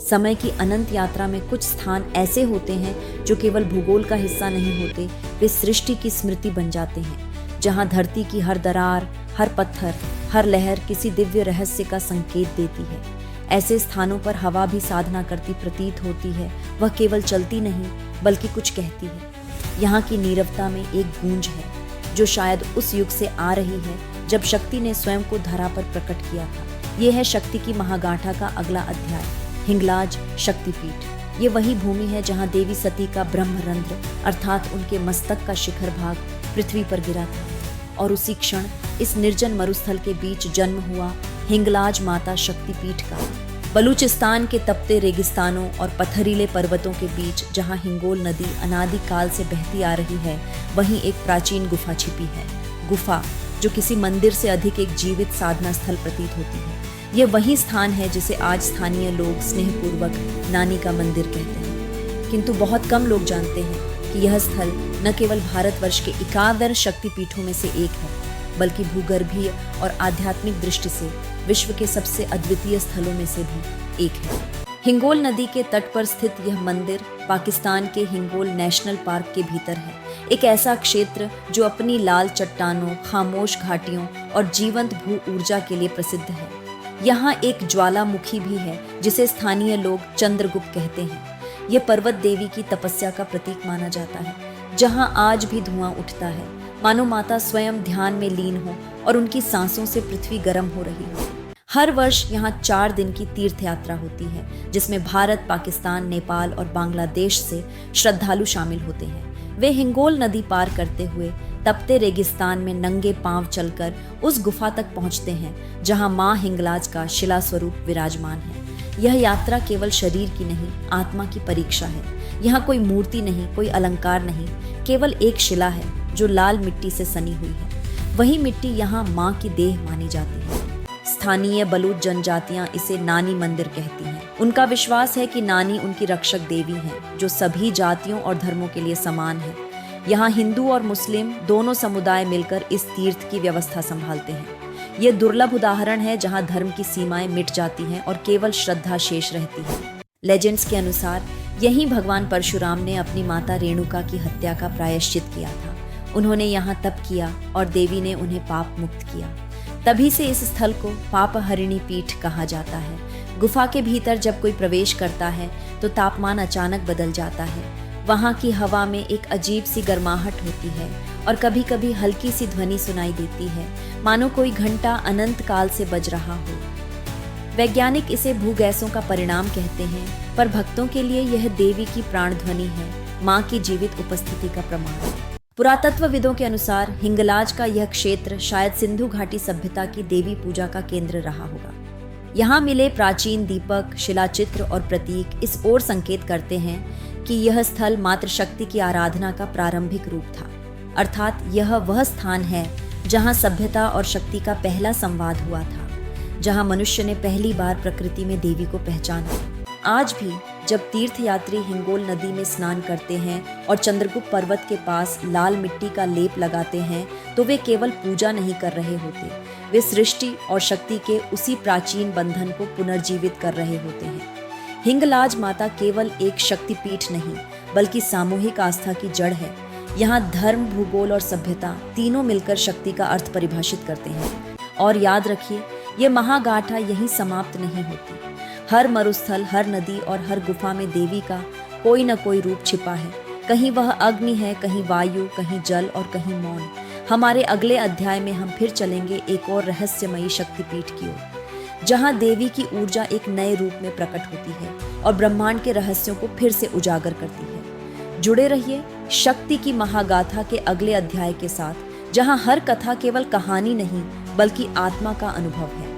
समय की अनंत यात्रा में कुछ स्थान ऐसे होते हैं जो केवल भूगोल का हिस्सा नहीं होते, वे सृष्टि की स्मृति बन जाते हैं, जहां धरती की हर दरार, हर पत्थर, हर लहर किसी दिव्य रहस्य का संकेत देती है। ऐसे स्थानों पर हवा भी साधना करती प्रतीत होती है। वह केवल चलती नहीं बल्कि कुछ कहती है। यहाँ की नीरवता में एक गूंज है जो शायद उस युग से आ रही है जब शक्ति ने स्वयं को धरा पर प्रकट किया था। ये है शक्ति की महागाथा का अगला अध्याय, हिंगलाज शक्तिपीठ। ये वही भूमि है जहाँ देवी सती का ब्रह्मरंध्र अर्थात उनके मस्तक का शिखर भाग पृथ्वी पर गिरा था, और उसी क्षण इस निर्जन मरुस्थल के बीच जन्म हुआ हिंगलाज माता शक्तिपीठ का। बलूचिस्तान के तपते रेगिस्तानों और पथरीले पर्वतों के बीच जहाँ हिंगोल नदी अनादि काल से बहती आ रही है, वहीं एक प्राचीन गुफा छिपी है। गुफा जो किसी मंदिर से अधिक एक जीवित साधना स्थल प्रतीत होती है। यह वही स्थान है जिसे आज स्थानीय लोग स्नेहपूर्वक नानी का मंदिर कहते हैं। किंतु बहुत कम लोग जानते हैं कि यह स्थल न केवल भारतवर्ष के 51 शक्तिपीठों में से एक है, बल्कि भूगर्भीय और आध्यात्मिक दृष्टि से विश्व के सबसे अद्वितीय स्थलों में से भी एक है। हिंगोल नदी के तट पर स्थित यह मंदिर पाकिस्तान के हिंगोल नेशनल पार्क के भीतर है। एक ऐसा क्षेत्र जो अपनी लाल चट्टानों, खामोश घाटियों और जीवंत भू ऊर्जा के लिए प्रसिद्ध है। यहाँ एक ज्वालामुखी भी है जिसे स्थानीय लोग चंद्रगुप्त कहते हैं। यह पर्वत देवी की तपस्या का प्रतीक माना जाता है, जहाँ आज भी धुआं उठता है, मानो माता स्वयं ध्यान में लीन हो और उनकी सांसों से पृथ्वी गर्म हो रही हो। हर वर्ष यहाँ 4 दिन की तीर्थ यात्रा होती है, जिसमें भारत, पाकिस्तान, नेपाल और बांग्लादेश से श्रद्धालु शामिल होते हैं। वे हिंगोल नदी पार करते हुए तपते रेगिस्तान में नंगे पांव चलकर उस गुफा तक पहुंचते हैं जहां मां हिंगलाज का शिला स्वरूप विराजमान है। यह यात्रा केवल शरीर की नहीं, आत्मा की परीक्षा है। यहाँ कोई मूर्ति नहीं, कोई अलंकार नहीं, केवल एक शिला है जो लाल मिट्टी से सनी हुई है। वही मिट्टी यहाँ मां की देह मानी जाती है। स्थानीय बलूच जनजातियां इसे नानी मंदिर कहती हैं। उनका विश्वास है कि नानी उनकी रक्षक देवी हैं, जो सभी जातियों और धर्मों के लिए समान है। यहाँ हिंदू और मुस्लिम दोनों समुदाय मिलकर इस तीर्थ की व्यवस्था संभालते हैं। ये दुर्लभ उदाहरण है जहाँ धर्म की सीमाएं मिट जाती हैं और केवल श्रद्धा शेष रहती है। लेजेंड्स के अनुसार यहीं भगवान परशुराम ने अपनी माता रेणुका की हत्या का प्रायश्चित किया था। उन्होंने यहाँ तप किया और देवी ने उन्हें पाप मुक्त किया। तभी से इस स्थल को पापहरिणी पीठ कहा जाता है। गुफा के भीतर जब कोई प्रवेश करता है तो तापमान अचानक बदल जाता है। वहाँ की हवा में एक अजीब सी गर्माहट होती है और कभी कभी हल्की सी ध्वनि सुनाई देती है, मानो कोई घंटा अनंत काल से बज रहा हो। वैज्ञानिक इसे भूगैसों का परिणाम कहते हैं, पर भक्तों के लिए यह देवी की प्राण ध्वनि है, माँ की जीवित उपस्थिति का प्रमाण। पुरातत्वविदों के अनुसार हिंगलाज का यह क्षेत्र शायद सिंधु घाटी सभ्यता की देवी पूजा का केंद्र रहा होगा। यहाँ मिले प्राचीन दीपक, शिलाचित्र और प्रतीक इस ओर संकेत करते हैं कि यह स्थल मातृ शक्ति की आराधना का प्रारंभिक रूप था, अर्थात यह वह स्थान है जहाँ सभ्यता और शक्ति का पहला संवाद हुआ था, जहाँ मनुष्य ने पहली बार प्रकृति में देवी को पहचाना। आज भी जब तीर्थयात्री हिंगोल नदी में स्नान करते हैं और चंद्रगुप्त पर्वत के पास लाल मिट्टी का लेप लगाते हैं, तो वे केवल पूजा नहीं कर रहे होते, वे सृष्टि और शक्ति के उसी प्राचीन बंधन को पुनर्जीवित कर रहे होते हैं। हिंगलाज माता केवल एक शक्तिपीठ नहीं, बल्कि सामूहिक आस्था की जड़ है। यहाँ धर्म, भूगोल और सभ्यता तीनों मिलकर शक्ति का अर्थ परिभाषित करते हैं। और याद रखिए, ये महागाथा यहीं समाप्त नहीं होती। हर मरुस्थल, हर नदी और हर गुफा में देवी का कोई न कोई रूप छिपा है। कहीं वह अग्नि है, कहीं वायु, कहीं जल और कहीं मौन। हमारे अगले अध्याय में हम फिर चलेंगे एक और रहस्यमयी शक्तिपीठ की ओर, जहां देवी की ऊर्जा एक नए रूप में प्रकट होती है और ब्रह्मांड के रहस्यों को फिर से उजागर करती है। जुड़े रहिए शक्ति की महागाथा के अगले अध्याय के साथ, जहां हर कथा केवल कहानी नहीं बल्कि आत्मा का अनुभव है।